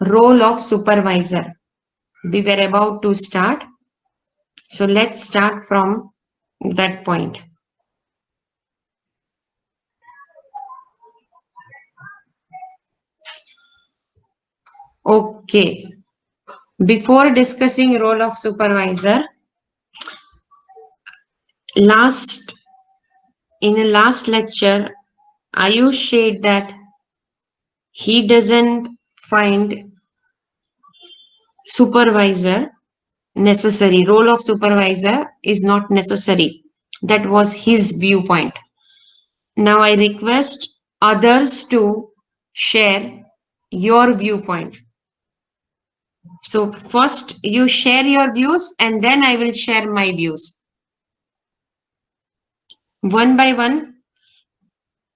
Role of supervisor. We were about to start. So let's start from that point. Okay. Before discussing role of supervisor, in a last lecture, Ayush said that he doesn't find supervisor necessary. Role of supervisor is not necessary. That was his viewpoint. Now I request others to share your viewpoint. So first you share your views and then I will share my views. One by one,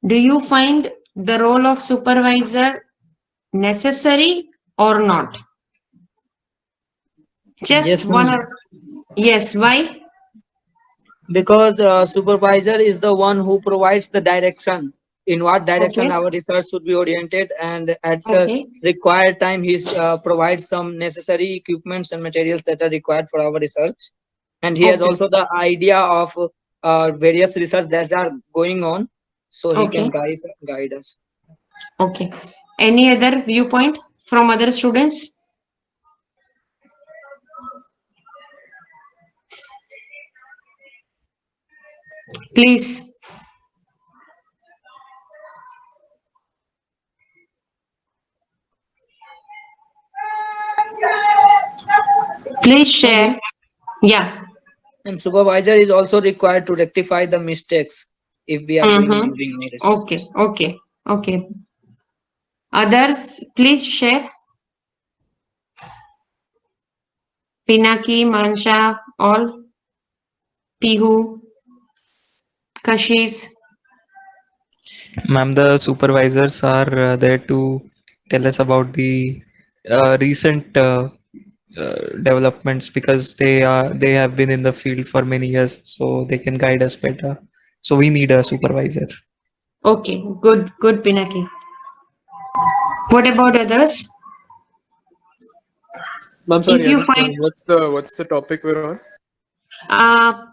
do you find the role of supervisor necessary or not? Just Yes, one ma'am. or yes, why? Because supervisor is the one who provides the direction in what direction Okay, our research should be oriented, and at the okay, required time, he provides some necessary equipments and materials that are required for our research. And he has okay, also the idea of various research that are going on, so he can okay, guide us. okay. Any other viewpoint from other students? Please, please And share. Yeah. and supervisor is also required to rectify the mistakes if we are doing Mm-hmm. during any Okay, research. okay, okay. Others, please share. Pinaki, Mansha, all. Pihu, Kashish. Ma'am, the supervisors are there to tell us about the recent developments because they have been in the field for many years, so they can guide us better. So we need a supervisor. Okay, good, good, Pinaki. What about others? I'm If sorry, you Anna. find What's the topic we're on? a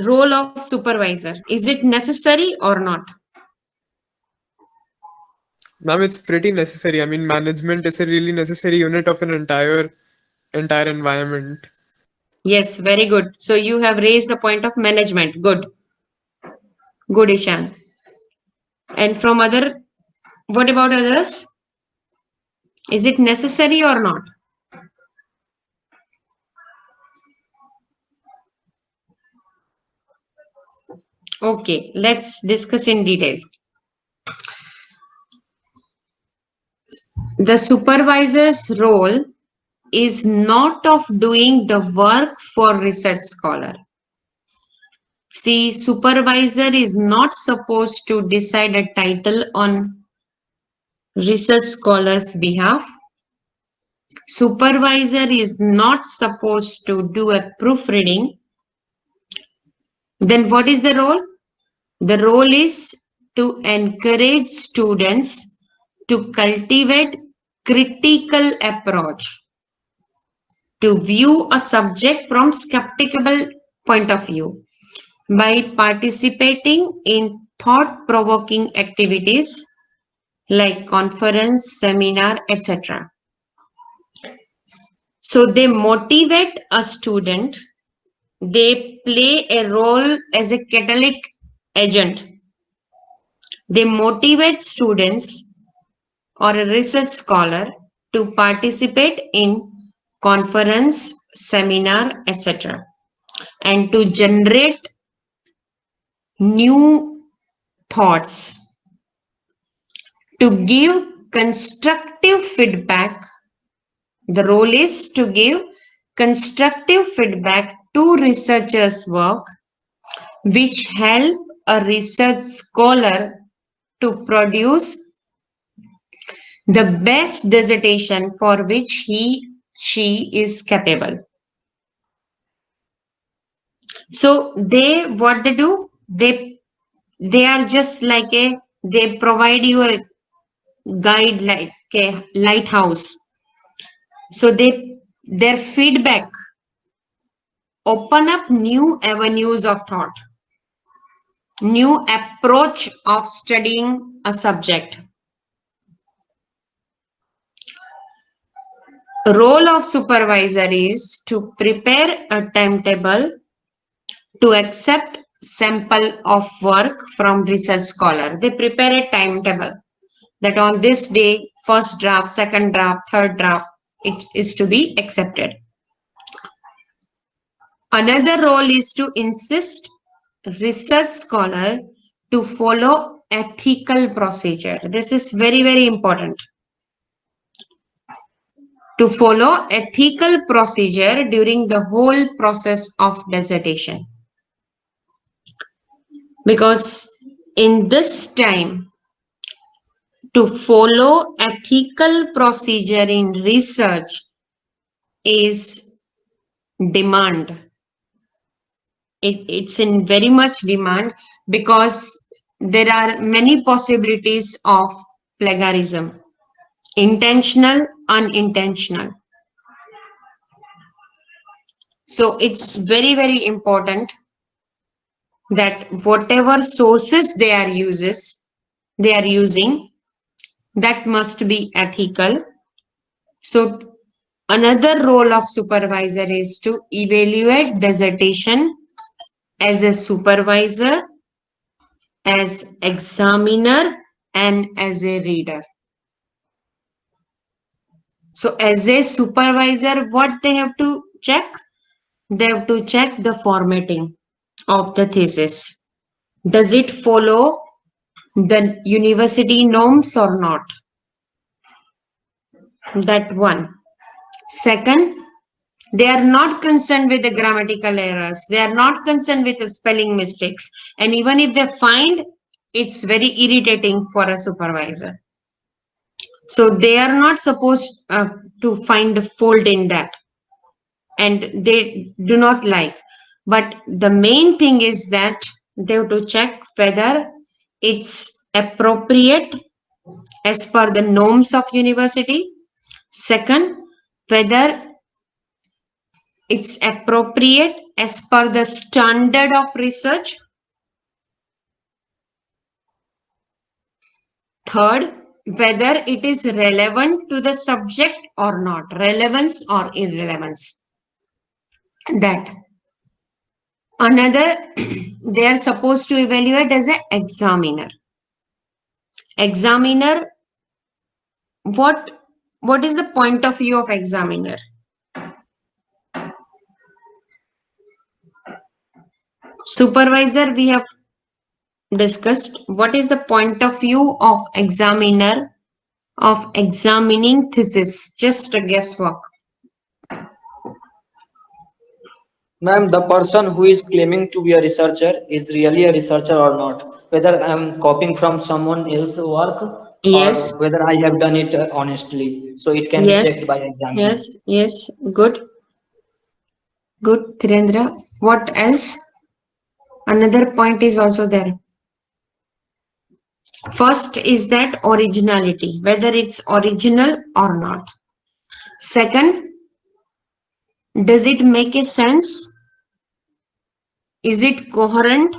role of supervisor, is it necessary or not? Ma'am, it's pretty necessary. I mean, management is a really necessary unit of an entire environment. Yes, very good. So you have raised the point of management. Good, good, Ishan. And from other, what about others? Is it necessary or not? Okay, let's discuss in detail. The supervisor's role is not of doing the work for research scholar. See, supervisor is not supposed to decide a title on research scholar's behalf. Supervisor is not supposed to do a proofreading. Then what is the role? The role is to encourage students to cultivate critical approach, to view a subject from skeptical point of view by participating in thought-provoking activities like conference, seminar, etc. So they motivate a student, they play a role as a catalytic agent. They motivate students or a research scholar to participate in conference, seminar, etc. and to generate new thoughts, to give constructive feedback. The role is to give constructive feedback to researchers' work, which help a research scholar to produce the best dissertation for which she is capable. So they what they do, they are just like a they provide you a guide, like okay, lighthouse. So their feedback open up new avenues of thought, new approach of studying a subject. Role of supervisor is to prepare a timetable, to accept sample of work from research scholar. They prepare a timetable that on this day, first draft, second draft, third draft, it is to be accepted. Another role is to insist research scholar to follow ethical procedure. This is very, very important. To follow ethical procedure during the whole process of dissertation. Because in this time, to follow ethical procedure in research is demand. It's in very much demand because there are many possibilities of plagiarism, intentional, unintentional. So it's very, very important that whatever sources they are using, that must be ethical. So another role of supervisor is to evaluate dissertation as a supervisor, as examiner, and as a reader. So as a supervisor, what they have to check? They have to check the formatting of the thesis. Does it follow the university norms or not? That one. Second, they are not concerned with the grammatical errors. They are not concerned with the spelling mistakes. And even if they find, it's very irritating for a supervisor. So they are not supposed to find a fault in that. And they do not like. But the main thing is that they have to check whether it's appropriate as per the norms of university. Second, whether it's appropriate as per the standard of research. Third, whether it is relevant to the subject or not, relevance or irrelevance. That. Another, they are supposed to evaluate as an examiner. Examiner, what is the point of view of examiner? Supervisor, we have discussed. What is the point of view of examiner of examining thesis? Just a guesswork. Ma'am, the person who is claiming to be a researcher is really a researcher or not. Whether I'm copying from someone else's work Yes. or whether I have done it honestly. So it can be Yes. checked by examiner. Yes. Good. Good, Tirendra. What else? Another point is also there. First is that originality, whether it's original or not. Second, does it make a sense? Is it coherent?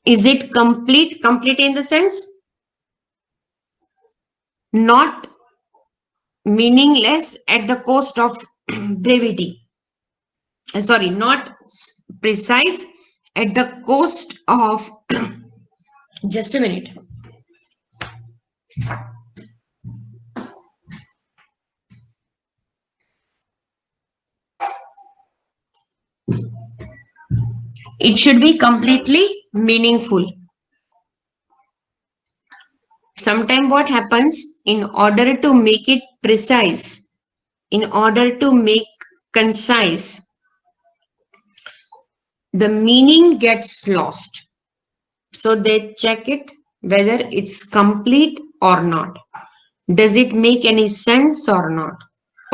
Is it complete? Complete in the sense not meaningless at the cost of brevity. Sorry, not precise at the cost of just a minute. It should be completely meaningful. Sometimes what happens, in order to make it precise, in order to make concise, the meaning gets lost. So they check it whether it's complete or not. Does it make any sense or not?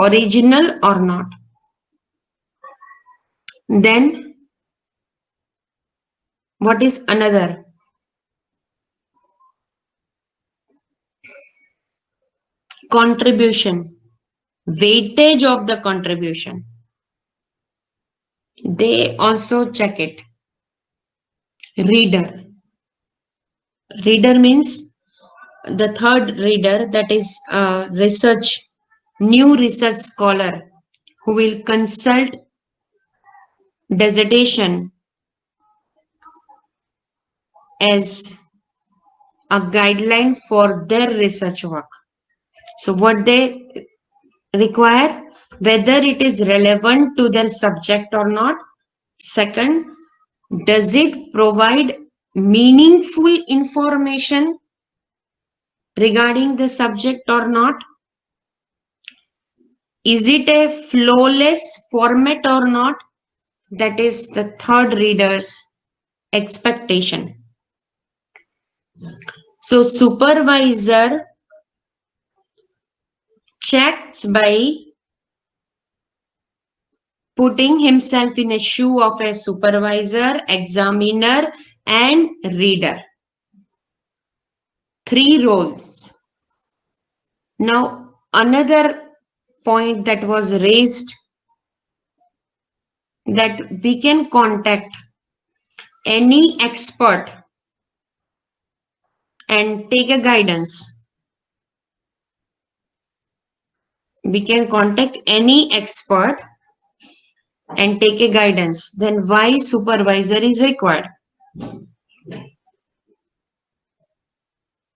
Original or not? Then what is another? contribution, weightage of the contribution. They also check it. Reader. Reader means the third reader, that is new research scholar who will consult dissertation as a guideline for their research work. So what they require, whether it is relevant to their subject or not. Second, does it provide meaningful information regarding the subject or not? Is it a flawless format or not? That is the third reader's expectation. So supervisor checks by putting himself in a shoe of a supervisor, examiner, and reader. 3 roles. Now, another point that was raised, that we can contact any expert and take a guidance. We can contact any expert and take a guidance. Then why supervisor is required?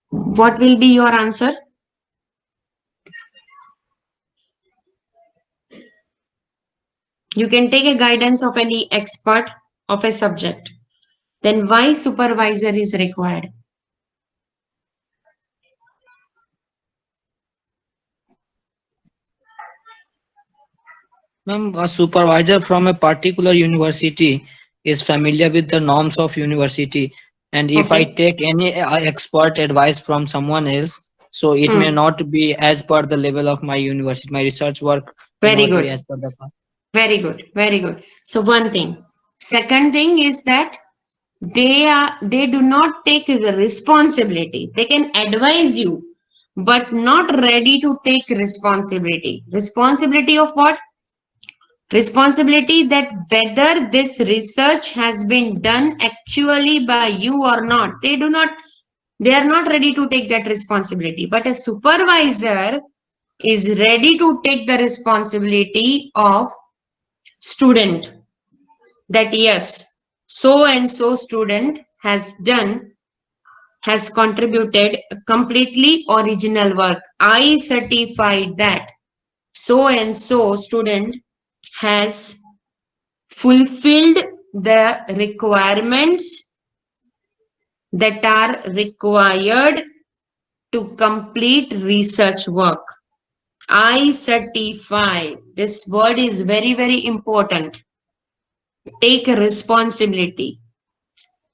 What will be your answer? You can take a guidance of any expert of a subject. Then why supervisor is required? Ma'am, a supervisor from a particular university is familiar with the norms of university, and if I Okay. take any expert advice from someone else, so it may not be as per the level of my university. My research work may Very not be good. as per the. Very good. Very good. So one thing. Second thing is that they do not take the responsibility. They can advise you, but not ready to take responsibility. Responsibility of what? Responsibility that whether this research has been done actually by you or not. They are not ready to take that responsibility. But a supervisor is ready to take the responsibility of student, that yes, so and so student has contributed a completely original work. I certified that so and so student has fulfilled the requirements that are required to complete research work. I certify. This word is very, very important. Take responsibility.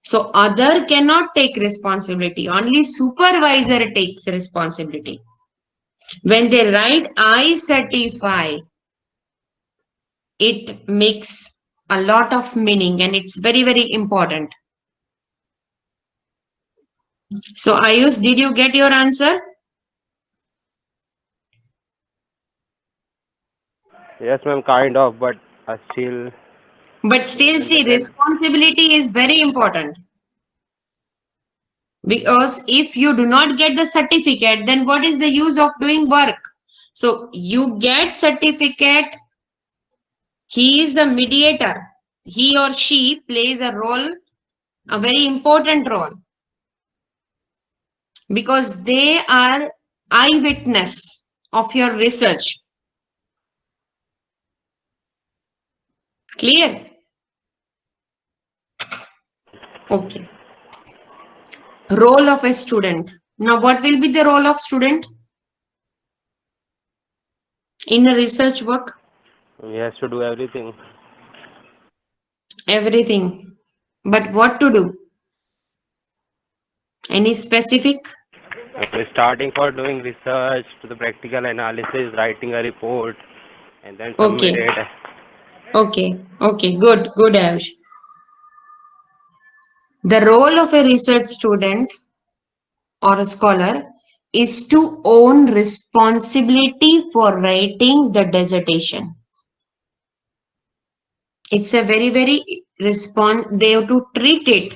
So other cannot take responsibility. Only supervisor takes responsibility. When they write I certify, it makes a lot of meaning and it's very, very important. So Ayush, did you get your answer? Yes, ma'am, kind of, but still But still, didn't see, get it. responsibility is very important. Because if you do not get the certificate, then what is the use of doing work? So you get certificate. He is a mediator. He or she plays a role, a very important role, because they are eyewitness of your research. Clear? Okay. Role of a student. Now, what will be the role of student in a research work? He has to do everything. Everything. But what to do? Any specific? Starting for doing research to the practical analysis, writing a report, and then Okay. submit it. Okay. Good. Ayush. The role of a research student or a scholar is to own responsibility for writing the dissertation. It's a very, very they have to treat it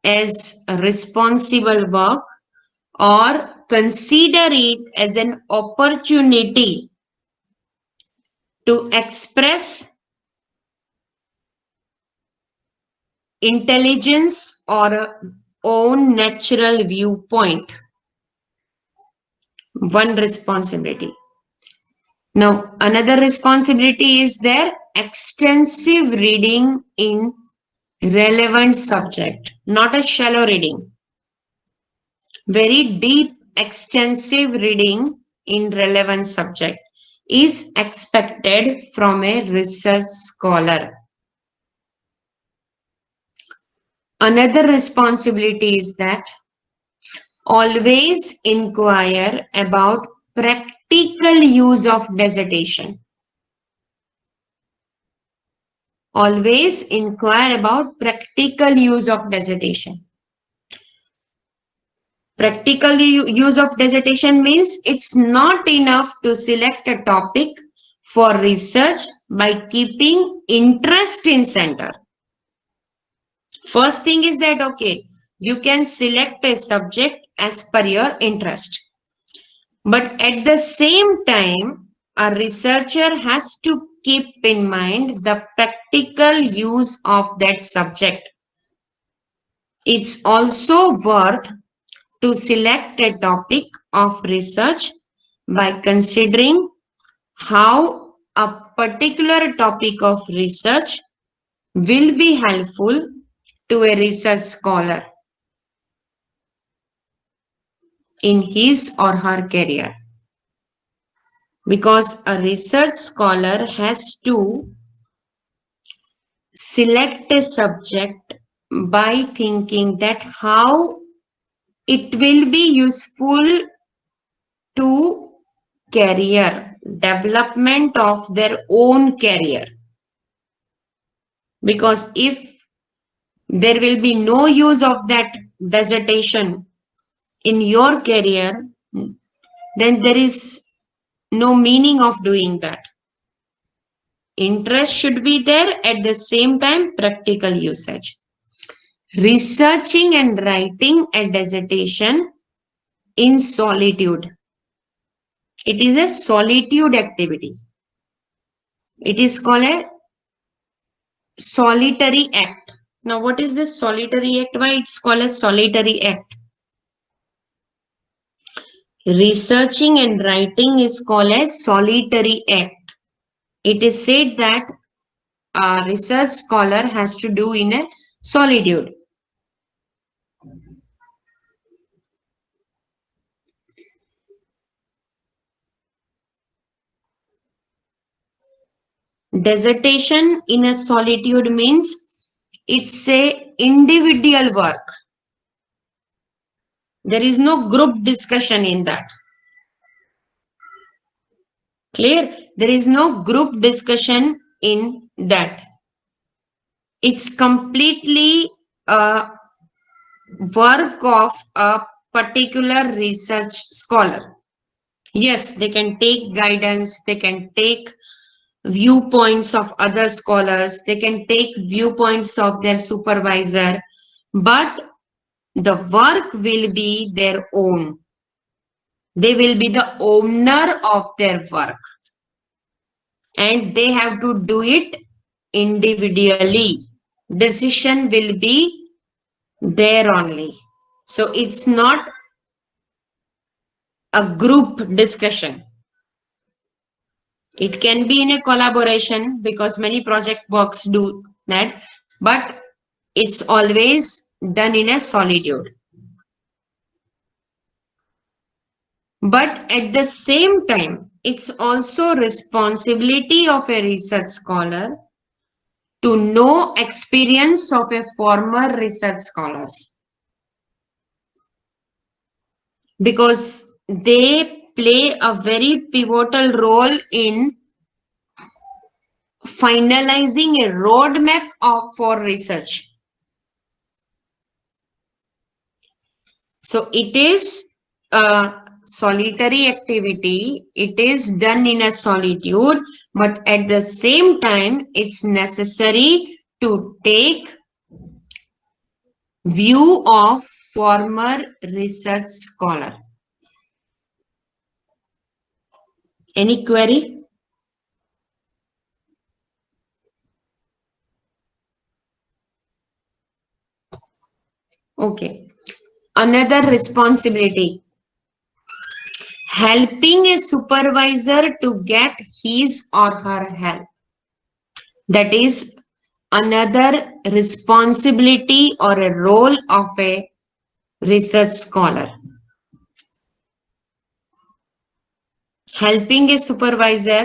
as a responsible work or consider it as an opportunity to express intelligence or own natural viewpoint. One responsibility. Now, another responsibility is their extensive reading in relevant subject, not a shallow reading. Very deep, extensive reading in relevant subject is expected from a research scholar. Another responsibility is that always inquire about practical use of dissertation. Always inquire about practical use of dissertation. Practical use of dissertation means it's not enough to select a topic for research by keeping interest in center. First thing is that, okay, you can select a subject as per your interest. But at the same time, a researcher has to keep in mind the practical use of that subject. It's also worth to select a topic of research by considering how a particular topic of research will be helpful to a research scholar in his or her career. Because a research scholar has to select a subject by thinking that how it will be useful to career development of their own career. Because if there will be no use of that dissertation in your career, then there is no meaning of doing that. Interest should be there, at the same time practical usage. Researching and writing a dissertation in solitude. It is a solitude activity. It is called a solitary act. Now, what is this solitary act? Why it's called a solitary act? Researching and writing is called a solitary act. It is said that a research scholar has to do in a solitude. Dissertation in a solitude means it's a individual work. There is no group discussion in that. Clear? There is no group discussion in that. It's completely a work of a particular research scholar. Yes, they can take guidance, they can take viewpoints of other scholars, they can take viewpoints of their supervisor, but the work will be their own. They will be the owner of their work. And they have to do it individually. Decision will be there only. So it's not a group discussion. It can be in a collaboration because many project works do that, but it's always done in a solitude. But at the same time, it's also responsibility of a research scholar to know experience of a former research scholars, because they play a very pivotal role in finalizing a roadmap for research. So it is solitary activity, it is done in a solitude, but at the same time, it's necessary to take view of former research scholar. Any query? Okay. Another responsibility. Helping a supervisor to get his or her help. That is another responsibility or a role of a research scholar. Helping a supervisor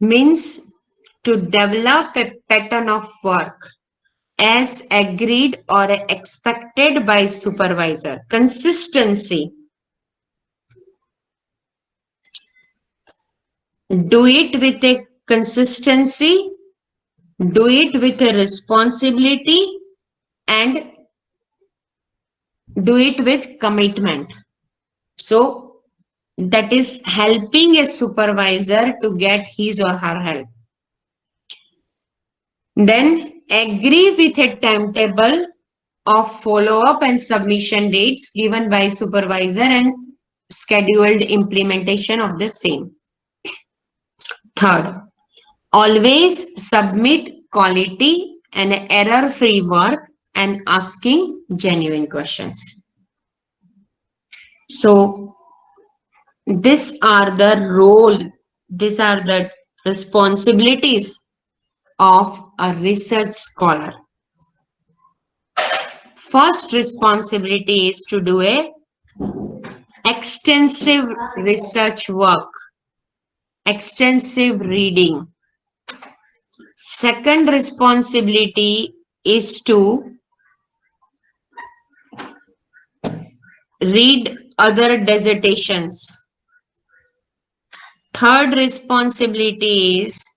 means to develop a pattern of work as agreed or expected by supervisor. Consistency. Do it with a consistency, do it with a responsibility, and do it with commitment. So that is helping a supervisor to get his or her help. Then agree with a timetable of follow-up and submission dates given by supervisor and scheduled implementation of the same. Third, always submit quality and error-free work and asking genuine questions. So these are the responsibilities of a research scholar. First responsibility is to do a extensive research work, extensive reading. Second responsibility is to read other dissertations. Third responsibility is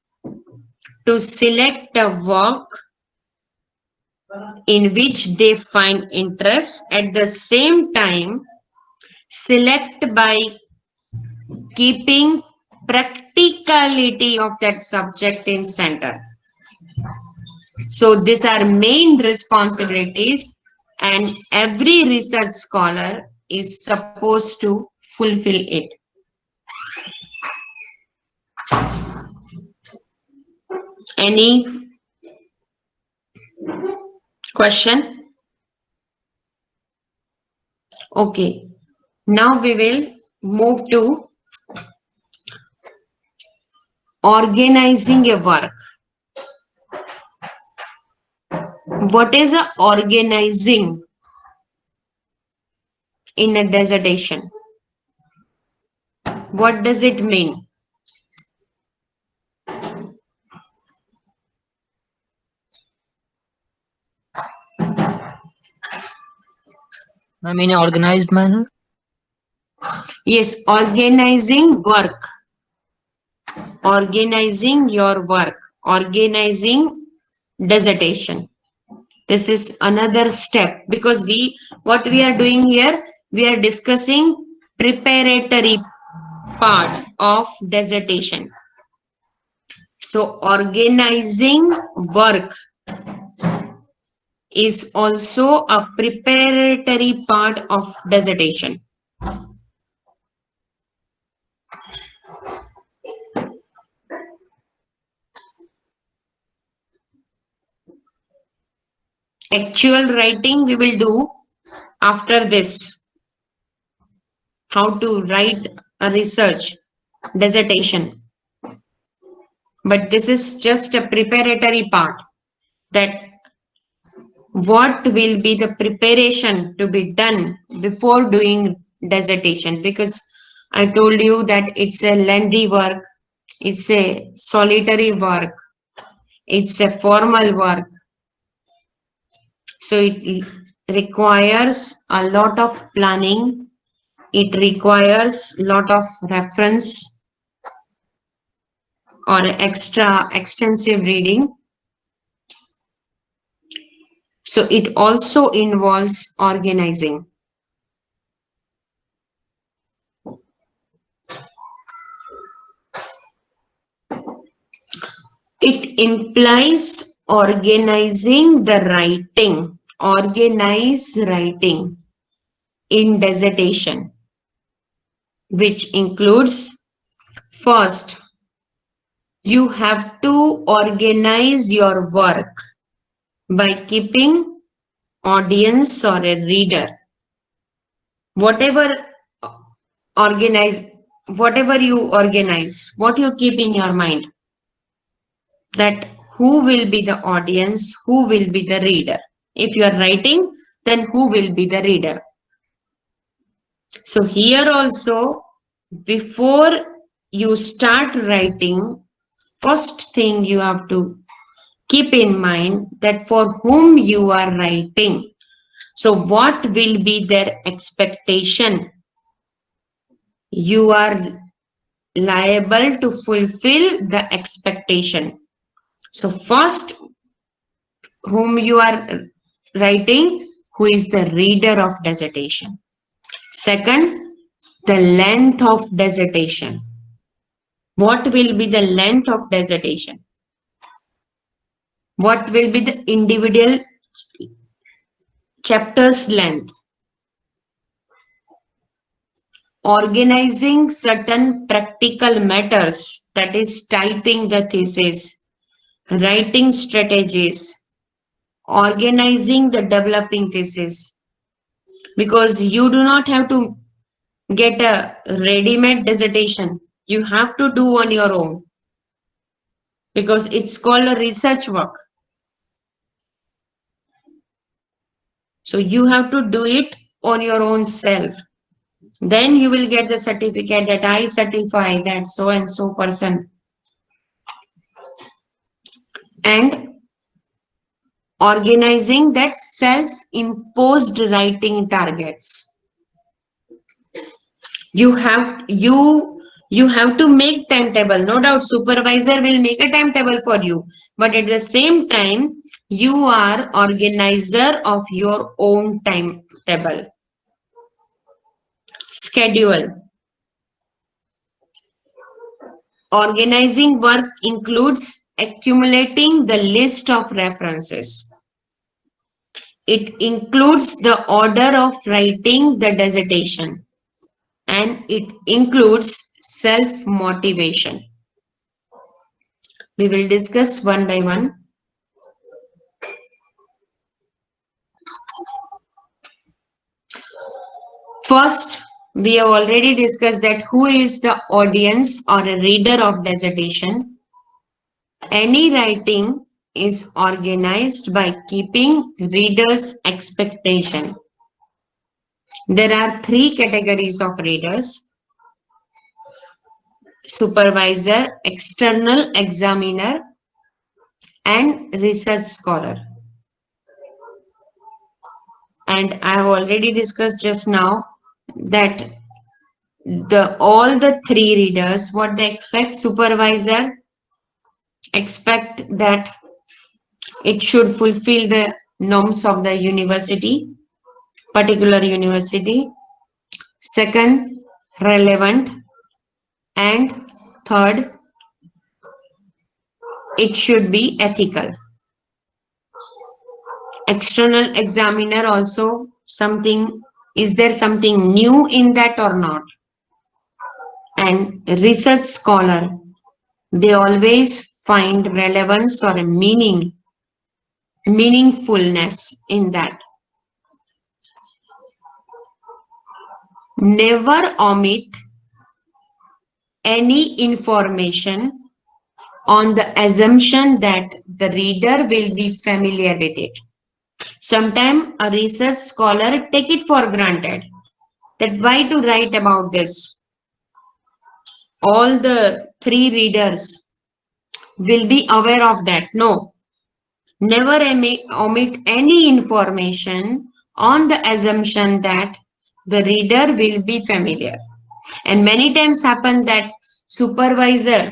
to select a work in which they find interest. At the same time, select by keeping practicality of that subject in center. So these are main responsibilities, and every research scholar is supposed to fulfill it. Any question? Okay. Now we will move to organizing a work. What is a organizing in a dissertation? What does it mean? Ma'am, in an organized manner. Yes, organizing work. Organizing your work. Organizing dissertation. This is another step because what we are doing here, we are discussing preparatory part of dissertation. So organizing work is also a preparatory part of dissertation. Actual writing we will do after this. How to write a research dissertation. But this is just a preparatory part, that what will be the preparation to be done before doing dissertation, because I told you that it's a lengthy work, it's a solitary work, it's a formal work. So it requires a lot of planning, it requires a lot of reference or extra extensive reading. So it also involves organizing. It implies organizing the writing, organize writing in dissertation, which includes first, you have to organize your work by keeping audience or a reader. Whatever organize, whatever you organize, what you keep in your mind, that who will be the audience, who will be the reader. If you are writing, then who will be the reader? So here also, before you start writing, first thing you have to keep in mind that for whom you are writing. So what will be their expectation? You are liable to fulfill the expectation. So first, whom you are writing, who is the reader of dissertation. Second, the length of dissertation. What will be the length of dissertation? What will be the individual chapter's length? Organizing certain practical matters, that is typing the thesis, writing strategies, organizing the developing thesis, because you do not have to get a ready-made dissertation. You have to do on your own because it's called a research work. So you have to do it on your own self. Then you will get the certificate that I certify that so and so person. And organizing that self-imposed writing targets. You have to make timetable. No doubt supervisor will make a timetable for you, but at the same time you are organizer of your own timetable. Schedule. Organizing work includes accumulating the list of references. It includes the order of writing the dissertation, and it includes self-motivation. We will discuss one by one. First, we have already discussed that who is the audience or a reader of dissertation. Any writing is organized by keeping readers' expectation. There are three categories of readers: supervisor, external examiner, and research scholar. And I have already discussed just now that all the three readers, what they expect: supervisor expect that it should fulfill the norms of the university, particular university. Second, relevant. And third, it should be ethical. External examiner also something, is there something new in that or not? And research scholar, they always find relevance or a meaningfulness in that. Never omit any information on the assumption that the reader will be familiar with it. Sometimes a research scholar take it for granted that why to write about this. All the three readers will be aware of that. No, never omit any information on the assumption that the reader will be familiar. And many times happen that supervisor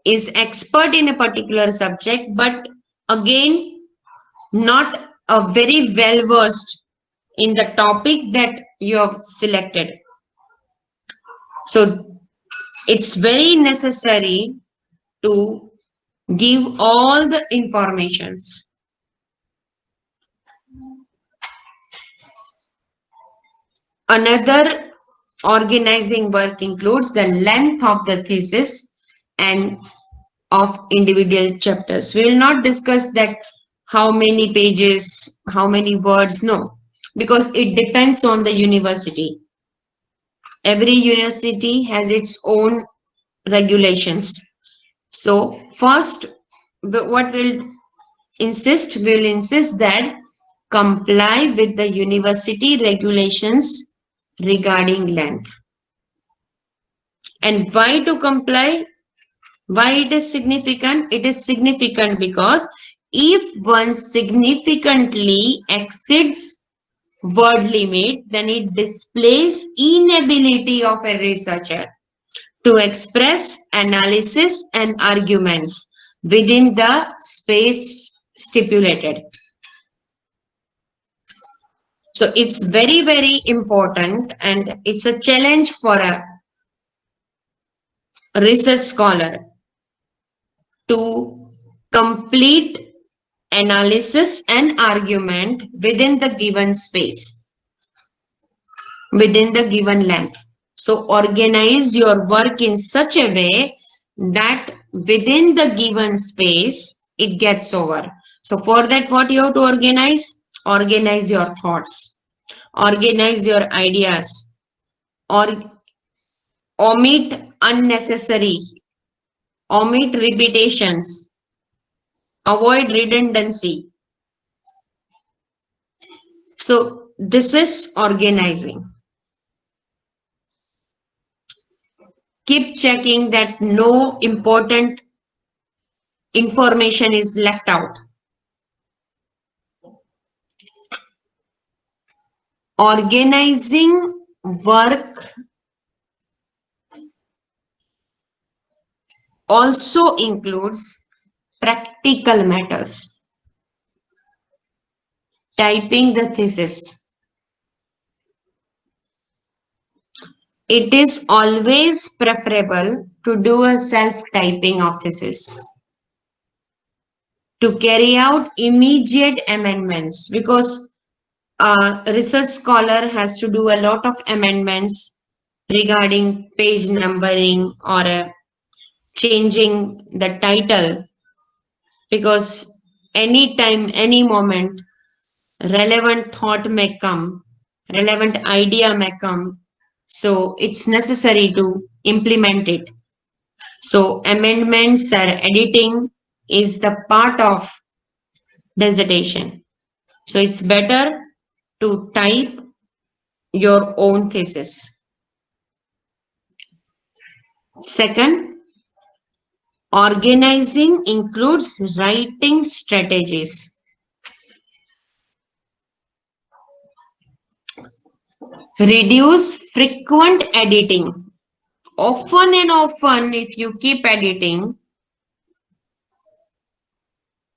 is expert in a particular subject, but again not a very well versed in the topic that you have selected. So it's very necessary to Give all the informations. Another organizing work includes the length of the thesis and of individual chapters. We will not discuss that how many pages, how many words, no, because it depends on the university. Every university has its own regulations. So first, what we'll insist that comply with the university regulations regarding length. And why to comply? Why it is significant? It is significant because if one significantly exceeds word limit, then it displays inability of a researcher to express analysis and arguments within the space stipulated. So it's very, very important, and it's a challenge for a research scholar to complete analysis and argument within the given space, within the given length. So organize your work in such a way that within the given space, it gets over. So for that, what you have to organize? Organize your thoughts, organize your ideas, or omit unnecessary, omit repetitions, avoid redundancy. So this is organizing. Keep checking that no important information is left out. Organizing work also includes practical matters. Typing the thesis. It is always preferable to do a self-typing of thesis, to carry out immediate amendments, because a research scholar has to do a lot of amendments regarding page numbering or changing the title, because anytime, any moment, relevant thought may come, relevant idea may come. So it's necessary to implement it. So amendments or editing is the part of dissertation. So it's better to type your own thesis. Second, organizing includes writing strategies. Reduce frequent editing. Often and often, if you keep editing,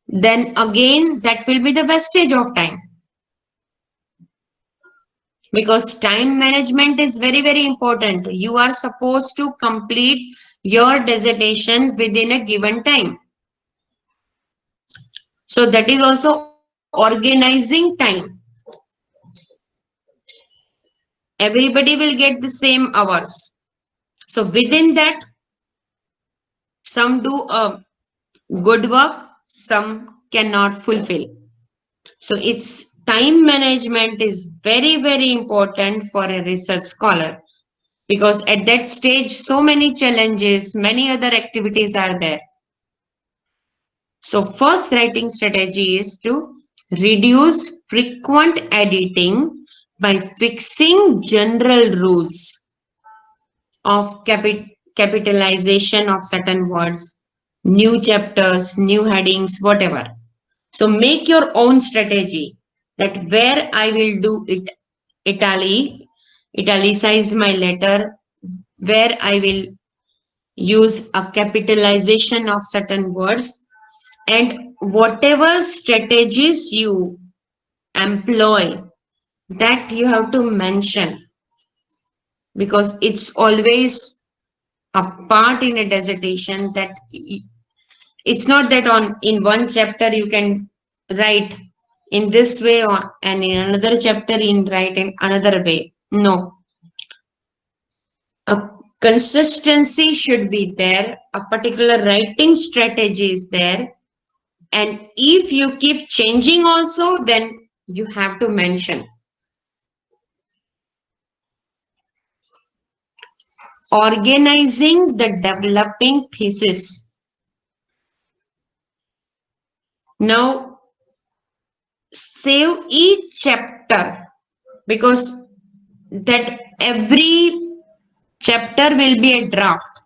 then again that will be the wastage of time. Because time management is very, very important. You are supposed to complete your dissertation within a given time. So that is also organizing time. Everybody will get the same hours. So within that, some do a good work, some cannot fulfill. So it's time management is very, very important for a research scholar, because at that stage, so many challenges, many other activities are there. So first writing strategy is to reduce frequent editing by fixing general rules of capitalization of certain words, new chapters, new headings, whatever. So make your own strategy, that where I will do it, italicize my letter, where I will use a capitalization of certain words, and whatever strategies you employ, that you have to mention, because it's always a part in a dissertation that It's not that in one chapter you can write in this way and in another chapter in write in another way. No. A consistency should be there. A particular writing strategy is there. And if you keep changing also, then you have to mention. Organizing the developing thesis. Now, save each chapter because that every chapter will be a draft.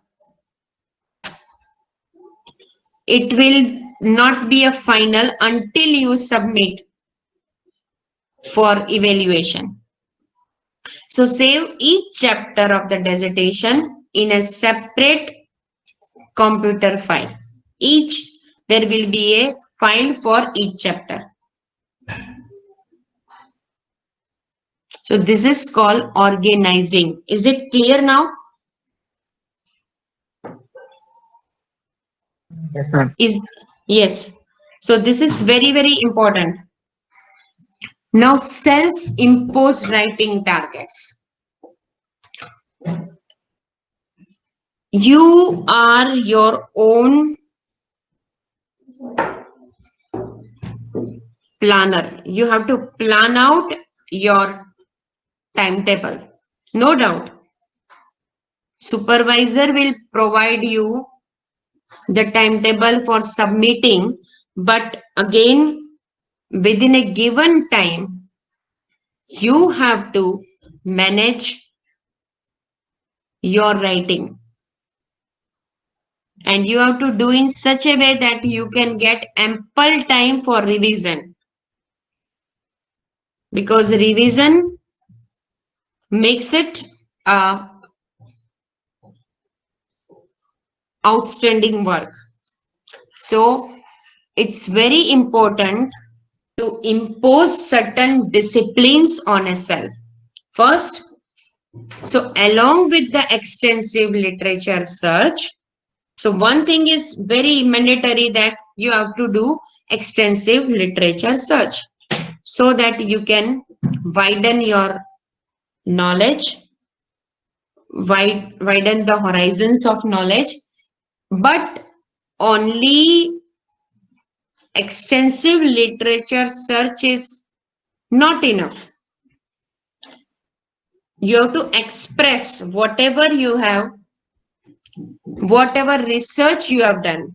It will not be a final until you submit for evaluation. So save each chapter of the dissertation in a separate computer file. There will be a file for each chapter. So this is called organizing. Is it clear now? Yes, ma'am. Yes. So this is very, very important. Now self-imposed writing targets. You are your own planner. You have to plan out your timetable. No doubt. Supervisor will provide you the timetable for submitting, but again, within a given time, you have to manage your writing. And you have to do in such a way that you can get ample time for revision. Because revision makes it outstanding work. So it's very important to impose certain disciplines on a self. First, so along with the extensive literature search, so one thing is very mandatory that you have to do extensive literature search so that you can widen your knowledge, widen the horizons of knowledge, but only extensive literature search is not enough. You have to express whatever you have, whatever research you have done.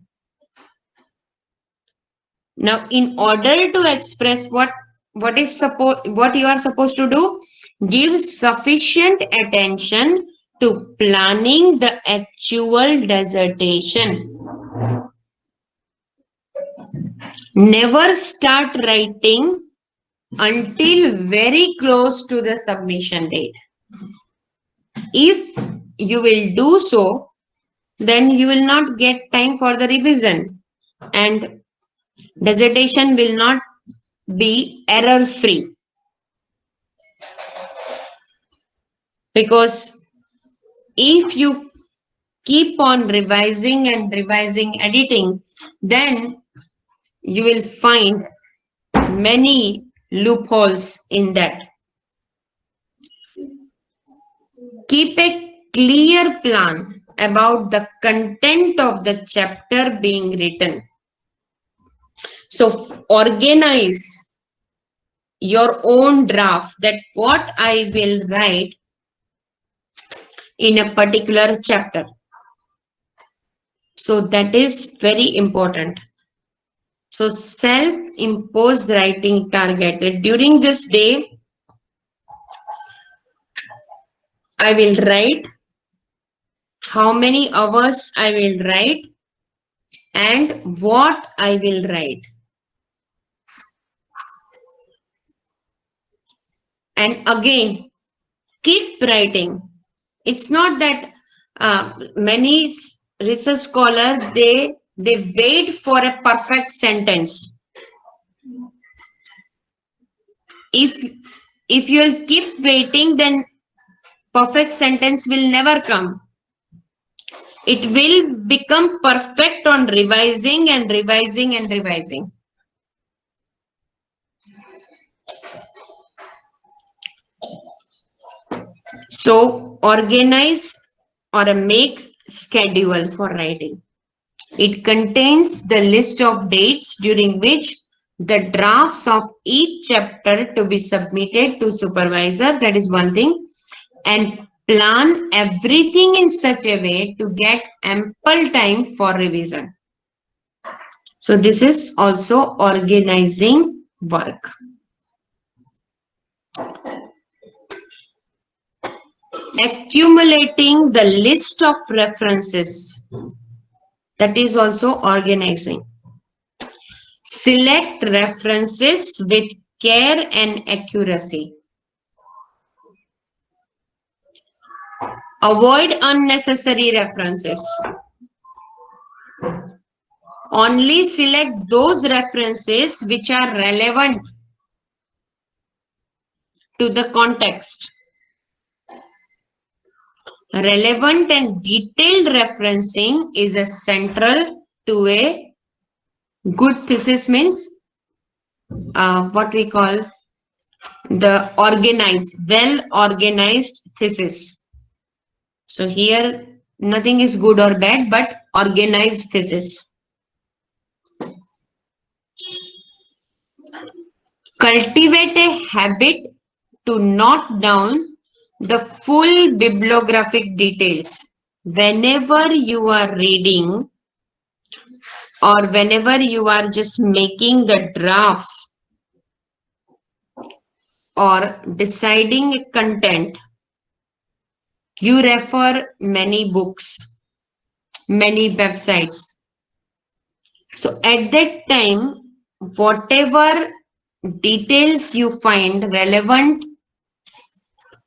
Now, in order to express what you are supposed to do, give sufficient attention to planning the actual dissertation. Never start writing until very close to the submission date. If you will do so, then you will not get time for the revision and dissertation will not be error free. Because if you keep on revising and revising, editing, then you will find many loopholes in that. Keep a clear plan about the content of the chapter being written. So organize your own draft that what I will write in a particular chapter. So that is very important. So self-imposed writing target. During this day, I will write how many hours I will write and what I will write. And again, keep writing. It's not that many research scholars, they wait for a perfect sentence. If you'll keep waiting, then perfect sentence will never come. it will become perfect on revising and revising and revising. So organize or make schedule for writing. It contains the list of dates during which the drafts of each chapter to be submitted to supervisor. That is one thing. And plan everything in such a way to get ample time for revision. So this is also organizing work. Accumulating the list of references, that is also organizing. Select references with care and accuracy. Avoid unnecessary references. Only select those references which are relevant to the context. Relevant and detailed referencing is a central to a good thesis, means what we call the organized, well organized thesis. So here nothing is good or bad, but organized thesis. Cultivate a habit to note down the full bibliographic details whenever you are reading or whenever you are just making the drafts or deciding a content. You refer many books, many websites. So at that time, whatever details you find relevant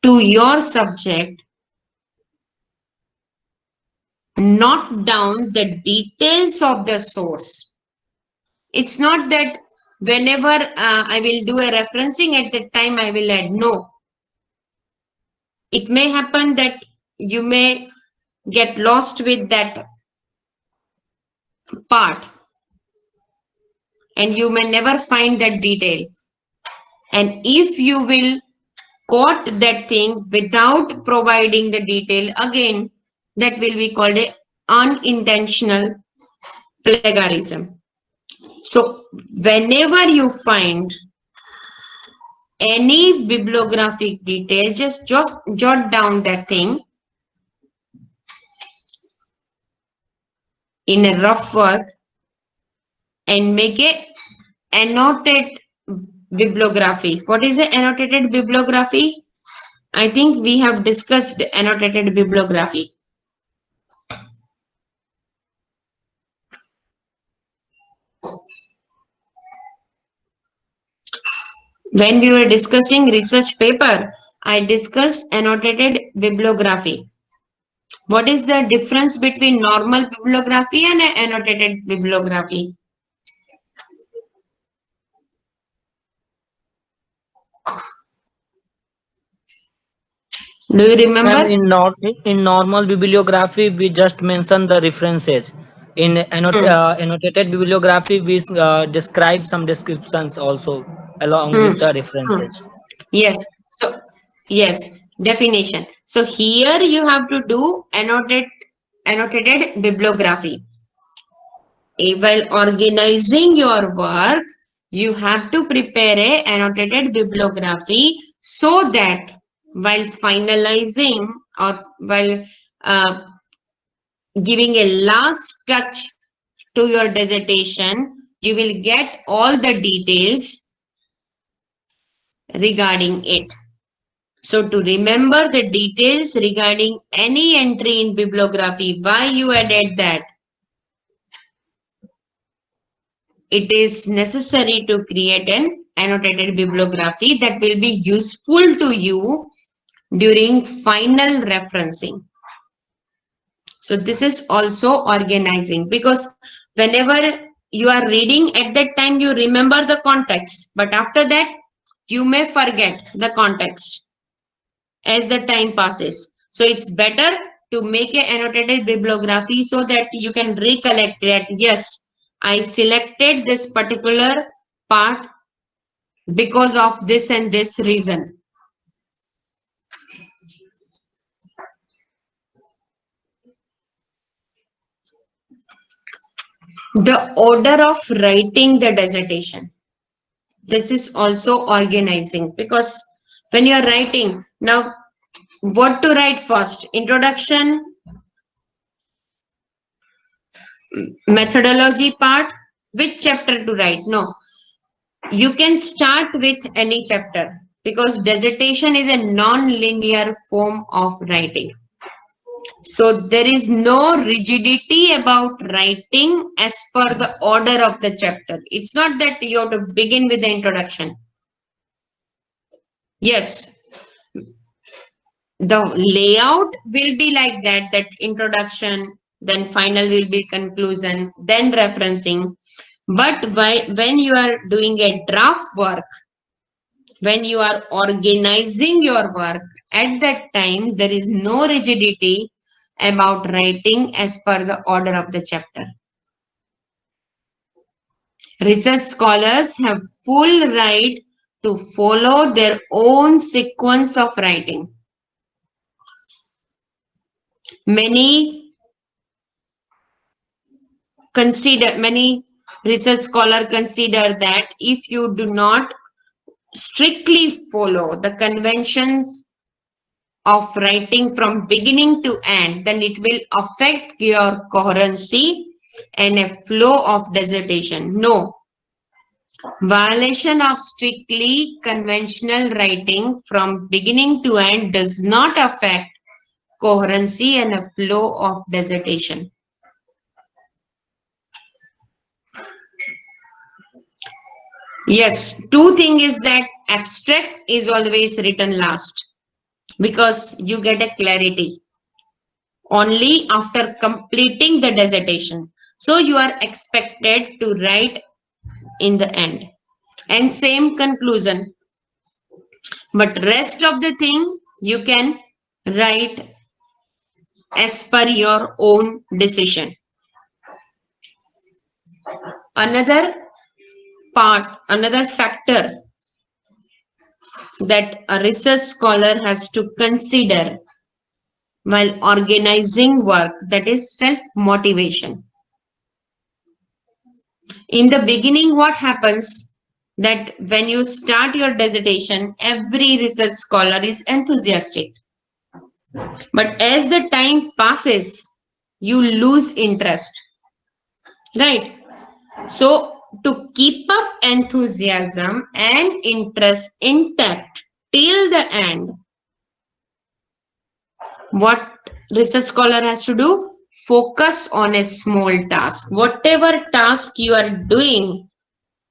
to your subject, note down the details of the source. It's not that whenever I will do a referencing at that time I will add. No. It may happen that you may get lost with that part and you may never find that detail. And if you will quote that thing without providing the detail, again, that will be called a unintentional plagiarism. So whenever you find any bibliographic detail, just jot down that thing in a rough work and make a annotated bibliography. What is an annotated bibliography? I think we have discussed annotated bibliography. When we were discussing research paper, I discussed annotated bibliography. What is the difference between normal bibliography and annotated bibliography? Do you remember? Ma'am, in normal bibliography, we just mention the references. In annotated bibliography, we describe some descriptions also along with the references. Yes. So, yes, definition. So here you have to do annotated bibliography. While organizing your work, you have to prepare a annotated bibliography so that while finalizing or while giving a last touch to your dissertation, you will get all the details regarding it. So to remember the details regarding any entry in bibliography, why you added that, it is necessary to create an annotated bibliography that will be useful to you during final referencing. So this is also organizing, because whenever you are reading at that time, you remember the context, but after that, you may forget the context as the time passes. So it's better to make a annotated bibliography so that you can recollect that yes, I selected this particular part because of this and this reason. The order of writing the dissertation. This is also organizing, because when you are writing, now what to write first? Introduction, methodology part, which chapter to write? No, you can start with any chapter, because dissertation is a non-linear form of writing. So there is no rigidity about writing as per the order of the chapter. It's not that you have to begin with the introduction. Yes, the layout will be like that, that introduction, then final will be conclusion, then referencing. But when you are doing a draft work, when you are organizing your work, at that time there is no rigidity about writing as per the order of the chapter. Research scholars have full right to follow their own sequence of writing. Many research scholars consider that if you do not strictly follow the conventions of writing from beginning to end, then it will affect your coherency and a flow of dissertation. No, violation of strictly conventional writing from beginning to end does not affect coherency and a flow of dissertation. Yes, two thing is that abstract is always written last, because you get a clarity only after completing the dissertation. So you are expected to write in the end. And same conclusion. But rest of the thing you can write as per your own decision. Another factor that a research scholar has to consider while organizing work, that is self-motivation. In the beginning, what happens that when you start your dissertation, every research scholar is enthusiastic. But as the time passes, you lose interest, right? So to keep up enthusiasm and interest intact till the end, what research scholar has to do? Focus on a small task. Whatever task you are doing,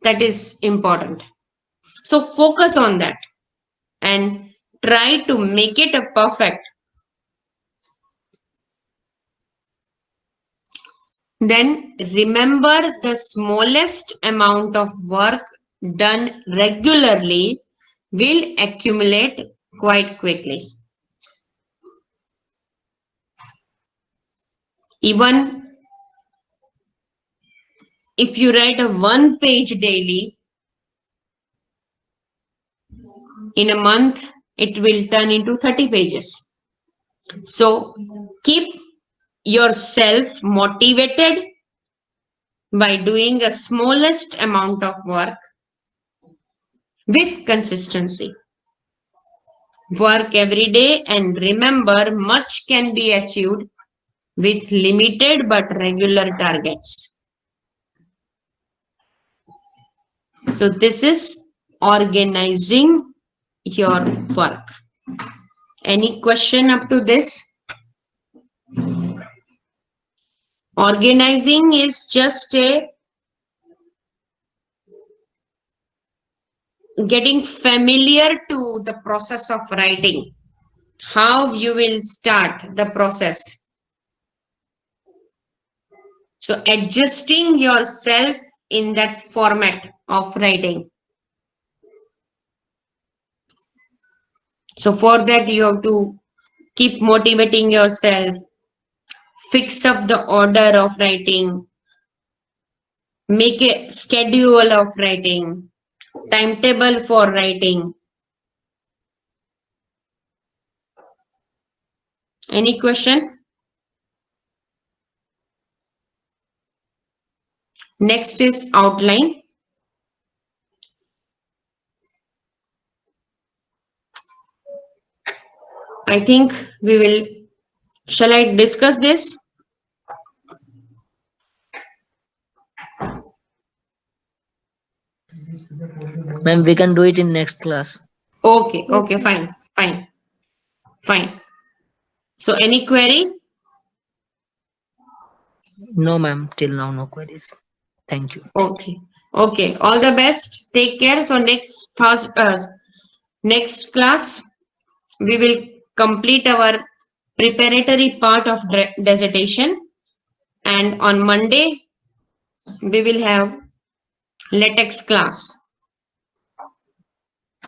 that is important. So focus on that and try to make it a perfect. Then remember, the smallest amount of work done regularly will accumulate quite quickly. Even if you write a 1 page daily, in a month, it will turn into 30 pages. So keep yourself motivated by doing the smallest amount of work with consistency. Work every day, and remember, much can be achieved with limited but regular targets. So this is organizing your work. Any question up to this? Organizing is just a getting familiar to the process of writing, how you will start the process. So adjusting yourself in that format of writing. So for that, you have to keep motivating yourself, fix up the order of writing, make a schedule of writing, timetable for writing. Any question? Next is outline. I think shall I discuss this? Ma'am, we can do it in next class. Okay, okay, fine. So any query? No, ma'am. Till now, no queries. Thank you. Okay. All the best. Take care. So next class, we will complete our preparatory part of dissertation, and on Monday we will have latex class.